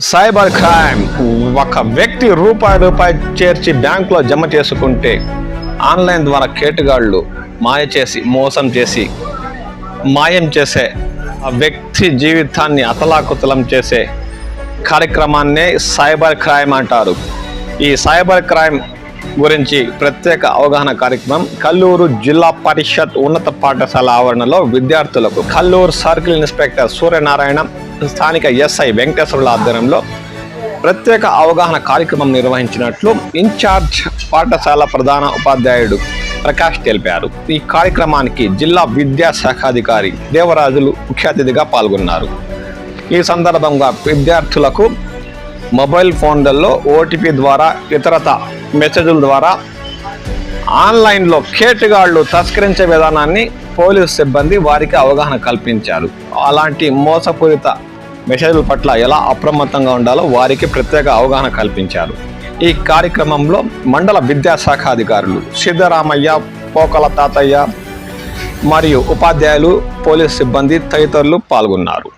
Cyber crime ఒక వ్యక్తి రూపాయి చేర్చి బ్యాంకులో జమ చేసుకుంటే ఆన్లైన్ ద్వారా కేటుగాళ్ళు మోసం చేసి మాయం చేసే ఆ వ్యక్తి జీవితాన్ని అతలాకుతలం చేసే కార్యక్రమాన్నే సైబర్ క్రైమ్ అంటారు. ఈ సైబర్ క్రైమ్ గురించి ప్రత్యేక అవగాహన కార్యక్రమం కల్లూరు జిల్లా పరిషత్ ఉన్నత పాఠశాల ఆవరణలో విద్యార్థులకు కల్లూరు సర్కిల్ ఇన్స్పెక్టర్ సూర్యనారాయణ, స్థానిక ఎస్ఐ వెంకటేశ్వర్ల ఆధ్వర్యంలో ప్రత్యేక అవగాహన కార్యక్రమం నిర్వహించినట్లు ఇన్ఛార్జ్ పాఠశాల ప్రధాన ఉపాధ్యాయుడు ప్రకాష్ తెలిపారు. ఈ కార్యక్రమానికి జిల్లా విద్యాశాఖాధికారి దేవరాజులు ముఖ్య అతిథిగా పాల్గొన్నారు. ఈ సందర్భంగా విద్యార్థులకు మొబైల్ ఫోన్లలో ఓటీపీ ద్వారా ఇతరత మెసేజ్ల ద్వారా ఆన్లైన్లో కేటుగాళ్లు తస్కరించే విధానాన్ని పోలీసు సిబ్బంది వారికి అవగాహన కల్పించారు. అలాంటి మోసపూరిత మెసేజ్ల పట్ల ఎలా అప్రమత్తంగా ఉండాలో వారికి ప్రత్యేక అవగాహన కల్పించారు. ఈ కార్యక్రమంలో మండల విద్యాశాఖ అధికారులు సిద్ధరామయ్య, పోకల తాతయ్య మరియు ఉపాధ్యాయులు, పోలీసు సిబ్బంది తదితరులు పాల్గొన్నారు.